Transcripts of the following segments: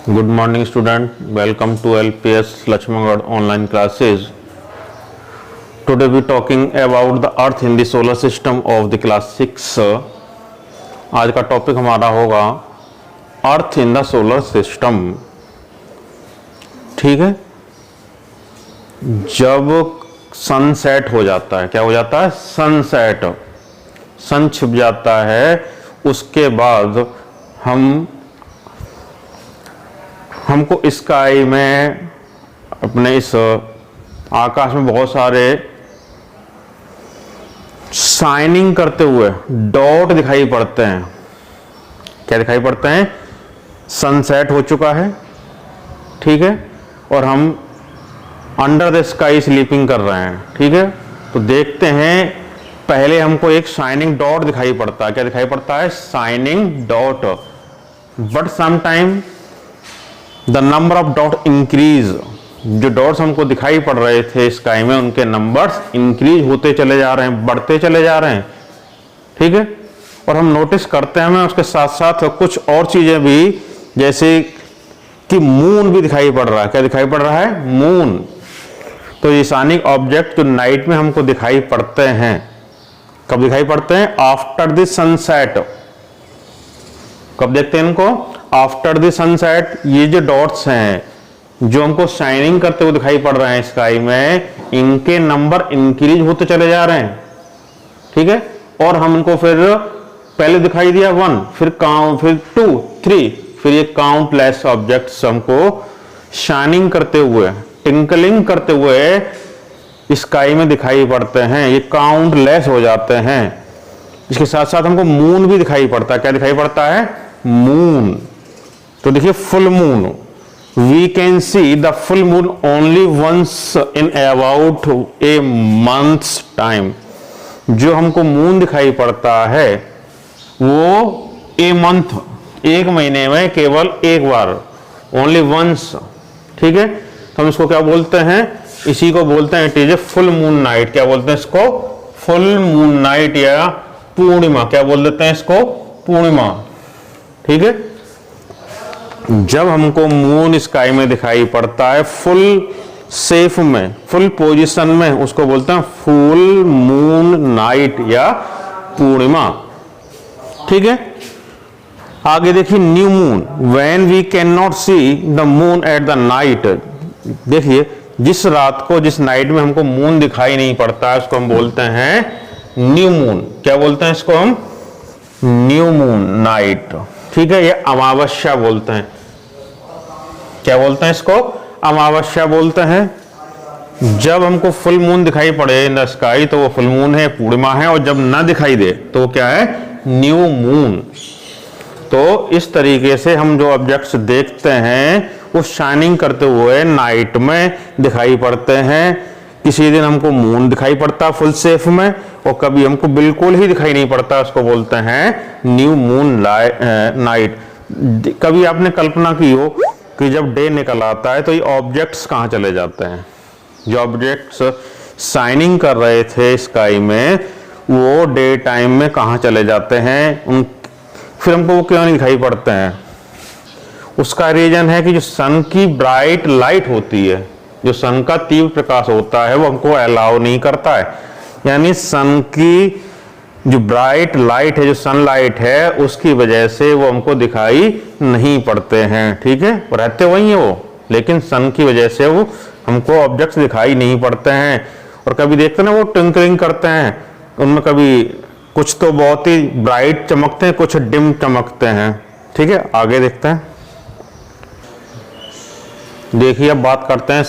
Good morning student, welcome to LPS Lakshmangad online classes. Today we talking about the earth in the solar system of the class 6. आज का topic हमारा होगा अर्थ in the solar system. ठीक है, जब sunset हो जाता है, क्या हो जाता है? सनसेट, सन छिप जाता है, उसके बाद हमको स्काई में, अपने इस आकाश में बहुत सारे शाइनिंग करते हुए डॉट दिखाई पड़ते हैं। क्या दिखाई पड़ते हैं? सनसेट हो चुका है, ठीक है, और हम अंडर द स्काई स्लीपिंग कर रहे हैं। ठीक है, तो देखते हैं, पहले हमको एक शाइनिंग डॉट दिखाई पड़ता है। क्या दिखाई पड़ता है? Shining dot. But sometime the number of dot increase. जो डॉट्स हमको दिखाई पड़ रहे थे स्काई में, उनके नंबर्स इंक्रीज होते चले जा रहे हैं, बढ़ते चले जा रहे हैं। ठीक है, और हम नोटिस करते हैं, हमें उसके साथ साथ कुछ और चीजें भी, जैसे कि मून भी दिखाई पड़ रहा है। क्या दिखाई पड़ रहा है? मून। तो ये शाइनिंग ऑब्जेक्ट जो नाइट में हमको दिखाई पड़ते हैं, कब दिखाई पड़ते हैं? After the sunset. कब देखते हैं इनको? After the sunset. ये जो डॉट्स हैं जो हमको शाइनिंग करते हुए दिखाई पड़ रहे हैं स्काई में, इनके नंबर इंक्रीज होते चले जा रहे हैं। ठीक है, और हम इनको फिर पहले दिखाई दिया 1, फिर काउंट, फिर 2, 3, फिर ये काउंटलेस ऑब्जेक्ट्स हमको शाइनिंग करते हुए, टिंकलिंग करते हुए स्काई में दिखाई पड़ते हैं। ये काउंटलेस हो जाते हैं। इसके साथ साथ हमको मून भी दिखाई पड़ता है। क्या दिखाई पड़ता है? मून। तो देखिए, full moon, we can see the full moon only once in about a month's time. जो हमको मून दिखाई पड़ता है वो ए मंथ, एक महीने में केवल एक बार, ओनली वंस। ठीक है, तो हम इसको क्या बोलते हैं? इसी को बोलते हैं, it is a full moon night. क्या बोलते हैं इसको? फुल मून नाइट या पूर्णिमा। क्या बोल देते हैं इसको? पूर्णिमा। ठीक है, जब हमको मून स्काई में दिखाई पड़ता है फुल सेफ में, फुल पोजीशन में, उसको बोलते हैं फुल मून नाइट या पूर्णिमा। ठीक है, आगे देखिए, new moon, when we can not see the moon at the night. देखिए, जिस रात को, जिस नाइट में हमको मून दिखाई नहीं पड़ता है, उसको हम बोलते हैं न्यू मून। क्या बोलते हैं इसको हम? New moon night. ठीक है, ये अमावस्या बोलते हैं। क्या बोलते हैं इसको? अमावस्या बोलते हैं। जब हमको फुल मून दिखाई पड़े इन द स्काई तो वो फुल मून है, पूर्णिमा है, और जब ना दिखाई दे तो वो क्या है? New moon. तो इस तरीके से हम जो ऑब्जेक्ट्स देखते हैं वो शाइनिंग करते हुए नाइट में दिखाई पड़ते हैं। किसी दिन हमको मून दिखाई पड़ता है फुल सेफ में, और कभी हमको बिल्कुल ही दिखाई नहीं पड़ता, उसको बोलते हैं न्यू मून नाइट। कभी आपने कल्पना की हो कि जब डे निकल आता है तो ये ऑब्जेक्ट्स कहाँ चले जाते हैं? जो ऑब्जेक्ट्स शाइनिंग कर रहे थे स्काई में, वो डे टाइम में कहाँ चले जाते हैं? फिर हमको वो क्यों नहीं दिखाई पड़ते हैं? उसका रीजन है कि जो सन की ब्राइट लाइट होती है, जो सन का तीव्र प्रकाश होता है, वो हमको अलाउ नहीं करता है। यानी सन की जो ब्राइट लाइट है, जो सनलाइट है, उसकी वजह से वो हमको दिखाई नहीं पड़ते हैं। ठीक है, वो रहते वही है वो, लेकिन सन की वजह से वो हमको ऑब्जेक्ट्स दिखाई नहीं पड़ते हैं। और कभी देखते हैं ना, वो ट्विंकलिंग करते हैं, उनमें कभी कुछ तो बहुत ही ब्राइट चमकते हैं, कुछ डिम चमकते हैं। ठीक है, आगे देखते हैं। देखिए, अब बात करते हैं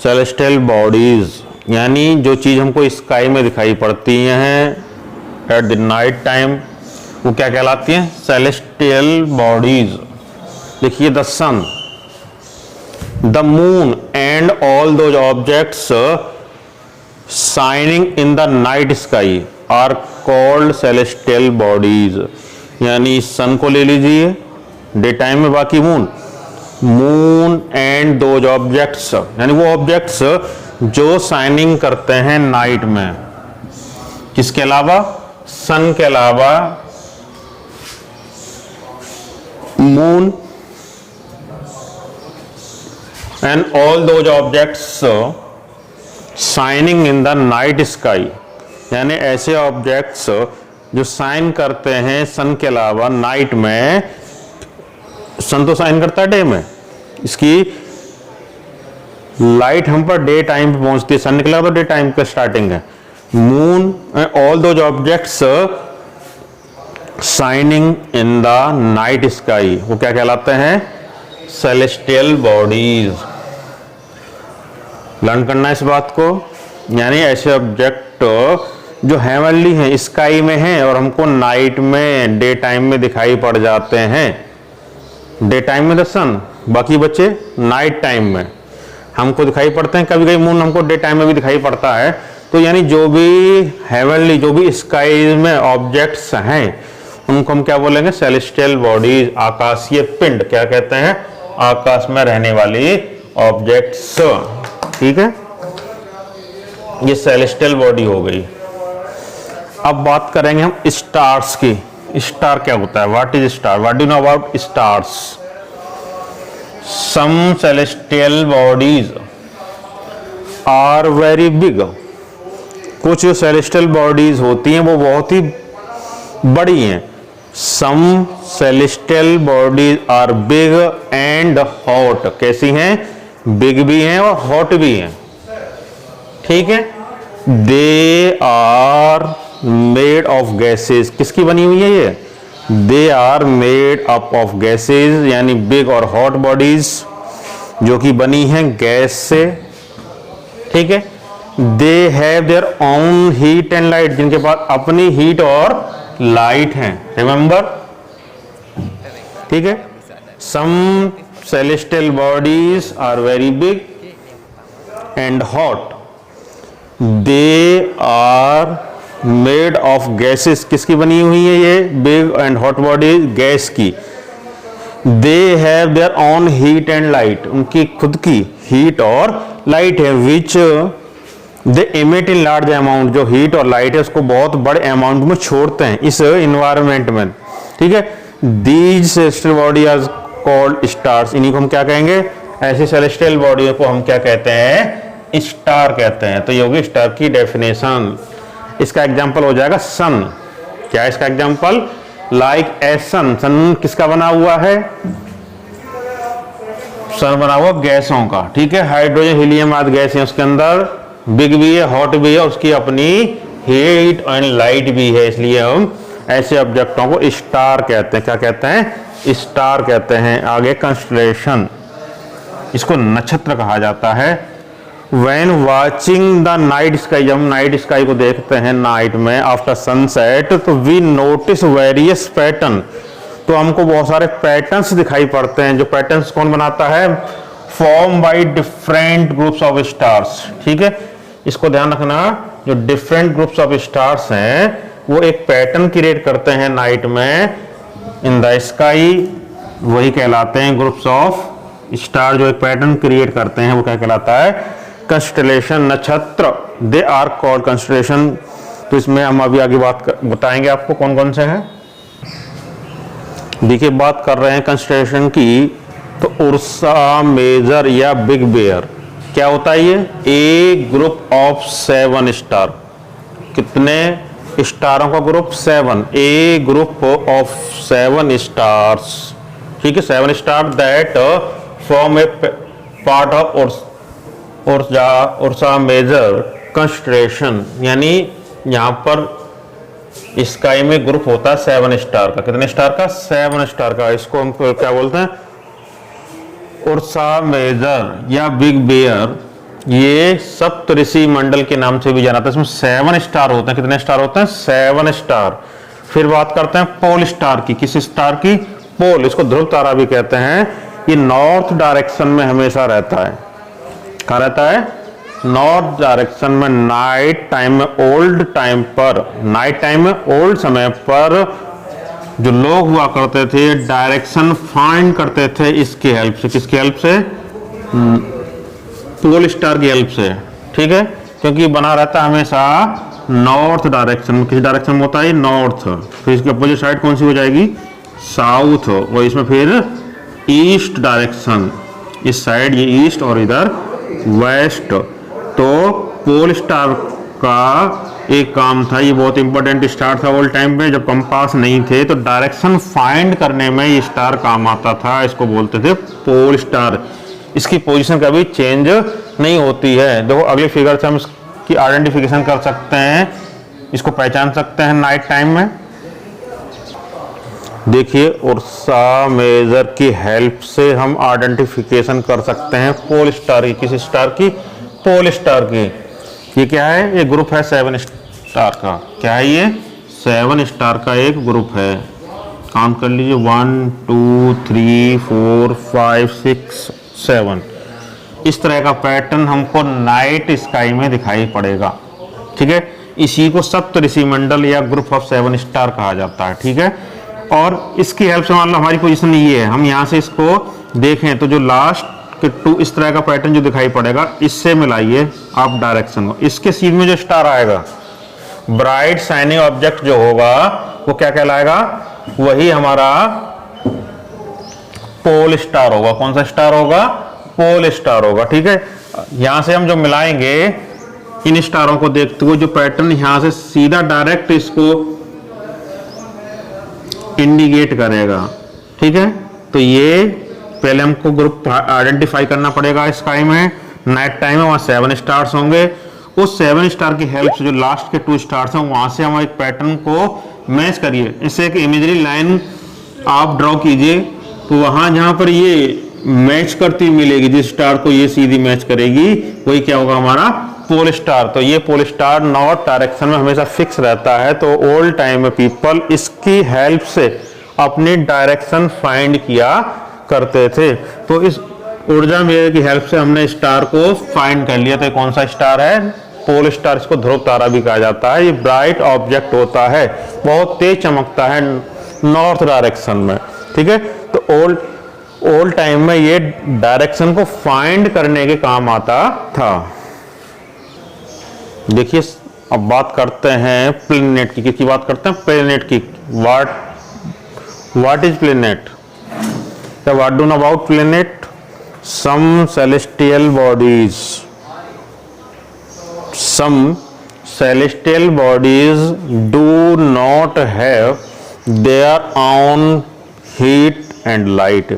सेलेस्टियल बॉडीज, यानी जो चीज हमको स्काई में दिखाई पड़ती हैं एट द नाइट टाइम, वो क्या कहलाती हैं? Celestial bodies. देखिए, the sun, the moon and all those objects shining in the night sky are called celestial bodies. यानी सन को ले लीजिए डे टाइम में, बाकी मून एंड दोज ऑब्जेक्ट्स, यानी वो ऑब्जेक्ट्स जो शाइनिंग करते हैं नाइट में, किसके अलावा? सन के अलावा moon and all those objects shining in the night sky, यानी ऐसे ऑब्जेक्ट्स जो शाइन करते हैं सन के अलावा नाइट में। सन तो शाइन करता है डे में, इसकी लाइट हम पर डे टाइम पे पहुंचती है, सन निकला तो डे टाइम का स्टार्टिंग है। Moon all those objects shining in the night sky, वो क्या कहलाते हैं? Celestial bodies. लर्न करना है इस बात को, यानी ऐसे ऑब्जेक्ट जो हेवनली हैं, स्काई में हैं और हमको नाइट में डे टाइम में दिखाई पड़ जाते हैं। डे टाइम में द सन, बाकी बच्चे नाइट टाइम में हमको दिखाई पड़ते हैं। कभी कभी मून हमको डे टाइम में भी दिखाई पड़ता है। तो यानी जो भी हेवनली, जो भी स्काई में ऑब्जेक्ट्स हैं, उनको हम क्या बोलेंगे? सेलेस्टियल बॉडीज, आकाशीय पिंड। क्या कहते हैं? आकाश में रहने वाली ऑब्जेक्ट्स। ठीक है, ये सेलेस्टियल बॉडी हो गई। अब बात करेंगे हम स्टार्स की। स्टार क्या होता है? What is star? What do you know about stars? Some celestial bodies are very big. कुछ जो सेलेस्टियल बॉडीज होती हैं वो बहुत ही बड़ी हैं। Some celestial bodies are big and hot. कैसी हैं? बिग भी हैं और हॉट भी हैं। ठीक है, they are made of gases. किसकी बनी हुई है ये? They are made up of gases, यानी बिग और हॉट बॉडीज जो कि बनी हैं गैस से। ठीक है, they have their own heat and light, जिनके पास अपनी हीट और लाइट है। रिमेंबर, ठीक है। Some celestial bodies are very big and hot, they are made of gases. किसकी बनी हुई है ये big and hot body? Gas की। They have their own heat and light, उनकी खुद की हीट और लाइट है। Which they emit in large amount, जो हीट और लाइट है उसको बहुत बड़े अमाउंट में छोड़ते हैं इस इन्वायरमेंट में। ठीक है, these celestial body are called stars. इन्हीं को हम क्या कहेंगे? ऐसी सेलेस्टियल बॉडी को हम क्या कहते हैं? स्टार कहते हैं। तो ये होगी स्टार की डेफिनेशन। इसका एग्जाम्पल हो जाएगा सन। क्या है इसका एग्जाम्पल? लाइक ए सन। सन किसका बना हुआ है? सन बना हुआ गैसों का। ठीक है, हाइड्रोजन हीलियम आदि गैस है उसके अंदर, बिग भी है, हॉट भी है, उसकी अपनी हीट एंड लाइट भी है। इसलिए हम ऐसे ऑब्जेक्टों को स्टार कहते हैं। क्या कहते हैं? स्टार कहते हैं। आगे कंस्टलेशन, इसको नक्षत्र कहा जाता है। When watching the night sky, जब हम नाइट स्काई को देखते हैं नाइट में आफ्टर सनसेट, तो वी नोटिस वेरियस पैटर्न। तो हमको बहुत सारे पैटर्न्स दिखाई पड़ते हैं। जो पैटर्न्स कौन बनाता है? Form by different groups of stars. ठीक है, इसको ध्यान रखना, जो डिफरेंट ग्रुप्स ऑफ स्टार्स हैं वो एक पैटर्न क्रिएट करते हैं नाइट में इन द स्काई, वही कहलाते हैं ग्रुप्स ऑफ स्टार। जो एक पैटर्न क्रिएट करते हैं वो क्या कहलाता है? कंस्टलेशन, नक्षत्र। They are called constellation. तो इसमें हम अभी आगे बताएंगे आपको कौन कौन से हैं। देखिए, बात कर रहे हैं कंस्टलेशन की, तो उर्सा मेजर या बिग बेयर क्या होता है? ये ए ग्रुप ऑफ 7 स्टार। कितने स्टारों का group? 7। A group of 7 stars. ठीक है, 7 star that form a part of Ursa Major constellation. यानी यहाँ पर स्काई में ग्रुप होता है 7 स्टार का। कितने स्टार का? 7 स्टार का। इसको हम क्या बोलते हैं? उर्सा मेजर या बिग बेयर। ये सप्तऋषि मंडल के नाम से भी जाना था। इसमें 7 स्टार होते हैं। कितने स्टार होते हैं? 7 स्टार। फिर बात करते हैं पोल स्टार की। किस स्टार की? पोल। इसको ध्रुव तारा भी कहते हैं। ये नॉर्थ डायरेक्शन में हमेशा रहता है। कहाँ रहता है? नॉर्थ डायरेक्शन में। नाइट टाइम में, ओल्ड टाइम पर, नाइट टाइम में ओल्ड समय पर जो लोग हुआ करते थे डायरेक्शन फाइंड करते थे इसकी हेल्प से। किसकी हेल्प से? पोल स्टार की हेल्प से। ठीक है, क्योंकि बना रहता है हमेशा नॉर्थ डायरेक्शन में। किस डायरेक्शन में होता है? नॉर्थ। फिर इसकी अपोजिट साइड कौन सी हो जाएगी? साउथ। और इसमें फिर ईस्ट डायरेक्शन। इस साइड ये ईस्ट और इधर वेस्ट। तो पोल स्टार का एक काम था, ये बहुत इंपॉर्टेंट स्टार था ओल्ड टाइम में, जब कंपास नहीं थे तो डायरेक्शन फाइंड करने में ये स्टार काम आता था। इसको बोलते थे पोल स्टार। इसकी पोजीशन कभी चेंज नहीं होती है। देखो अगली फिगर से हम इसकी आइडेंटिफिकेशन कर सकते हैं, इसको पहचान सकते हैं नाइट टाइम में। देखिए उर्सा मेजर की हेल्प से हम आइडेंटिफिकेशन कर सकते हैं पोल स्टार की। किस स्टार की? पोल स्टार की। ये क्या है? ये ग्रुप है 7 स्टार का। क्या है ये? 7 स्टार का एक ग्रुप है। काउंट कर लीजिए 1 2 3 4 5 6 7। इस तरह का पैटर्न हमको नाइट स्काई में दिखाई पड़ेगा। ठीक है, इसी को सप्तऋषि मंडल या ग्रुप ऑफ 7 स्टार कहा जाता है। ठीक है, और इसकी हेल्प से मान लो हमारी पोजीशन ये है, हम यहाँ से इसको देखें तो जो लास्ट के 2 इस तरह का पैटर्न जो दिखाई पड़ेगा, इससे मिलाइए आप डायरेक्शन को। इसके सीध में जो स्टार आएगा, ब्राइट शाइनिंग ऑब्जेक्ट जो होगा वो क्या कहलाएगा? वही हमारा पोल स्टार होगा। कौन सा स्टार होगा? पोल स्टार होगा। ठीक है, यहां से हम जो मिलाएंगे इन स्टारों को देखते हुए, जो पैटर्न यहां से सीधा डायरेक्ट इसको इंडिकेट करेगा। ठीक है, तो ये पहले हमको ग्रुप आइडेंटिफाई करना पड़ेगा स्काई में। नाइट टाइम में वहां 7 स्टार्स होंगे। उस 7 स्टार की हेल्प से जो लास्ट के 2 स्टार्स हैं वहां से हम एक पैटर्न को मैच करिए। इससे एक इमेजरी लाइन आप ड्रॉ कीजिए, तो वहां जहां पर ये मैच करती मिलेगी, जिस स्टार को ये सीधी मैच करेगी, वही क्या होगा? हमारा पोल स्टार। तो ये पोल स्टार नॉर्थ डायरेक्शन में हमेशा फिक्स रहता है। तो ओल्ड टाइम में पीपल इसकी हेल्प से अपनी डायरेक्शन फाइंड किया करते थे। तो इस ऊर्जा मेजर की हेल्प से हमने स्टार को फाइंड कर लिया। तो कौन सा स्टार है? Pole star. इसको ध्रुव तारा भी कहा जाता है। ये ब्राइट ऑब्जेक्ट होता है, बहुत तेज चमकता है नॉर्थ डायरेक्शन में। ठीक है, तो ओल्ड टाइम में ये डायरेक्शन को फाइंड करने के काम आता था। देखिए अब बात करते हैं प्लेनेट की। किसकी बात करते हैं? प्लेनेट की। What is planet? What do know about planet? Some celestial bodies do not have their own heat and light.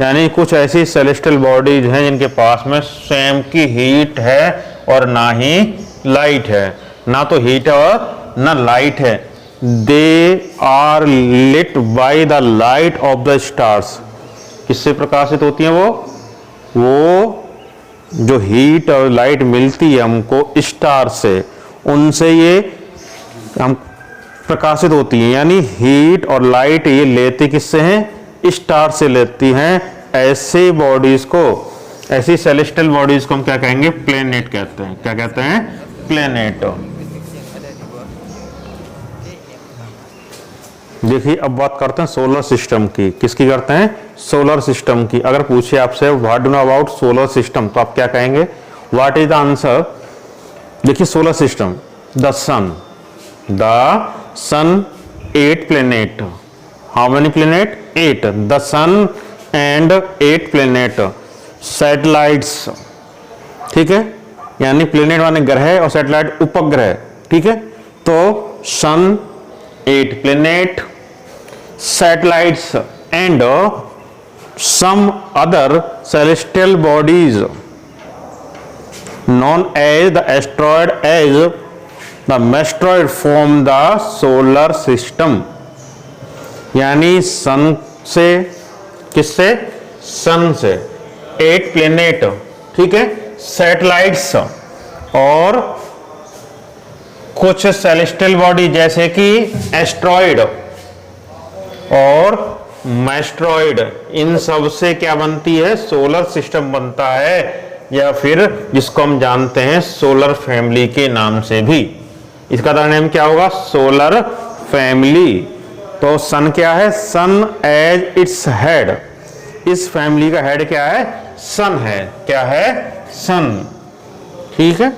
यानी कुछ ऐसी सेलेस्टियल बॉडीज हैं जिनके पास में स्वयं की हीट है और ना ही लाइट है। ना तो हीट है और ना लाइट है। They are lit by the light of the stars. किससे प्रकाशित होती हैं वो जो हीट और लाइट मिलती है हमको स्टार से, उनसे ये हम प्रकाशित होती हैं। यानी हीट और लाइट ये लेती किससे हैं? स्टार से लेती हैं। ऐसे बॉडीज को, ऐसी सेलेस्टियल बॉडीज को हम क्या कहेंगे? प्लेनेट कहते हैं। क्या कहते हैं? प्लेनेट। देखिए अब बात करते हैं सोलर सिस्टम की। किसकी करते हैं? सोलर सिस्टम की। अगर पूछे आपसे what do know about solar system, तो आप क्या कहेंगे? What is the answer? देखिए solar system, the sun 8 planet. How many planet? 8। The sun and 8 planet, satellites. ठीक है, यानी प्लेनेट माने ग्रह और सैटेलाइट उपग्रह। ठीक है, तो sun 8 planet, satellites and some other celestial bodies known as the asteroid as the masteroid form the solar system। यानी सन से, किससे? सन से 8 प्लेनेट, ठीक है, सैटेलाइट्स और कुछ सेलेस्टियल बॉडी जैसे कि एस्ट्रॉइड और मैस्ट्रॉइड, इन सब से क्या बनती है? सोलर सिस्टम बनता है, या फिर जिसको हम जानते हैं सोलर फैमिली के नाम से भी। इसका नाम क्या होगा? Solar family. तो सन क्या है? सन एज इट्स हेड। इस फैमिली का हेड क्या है? सन है। क्या है? सन। ठीक है।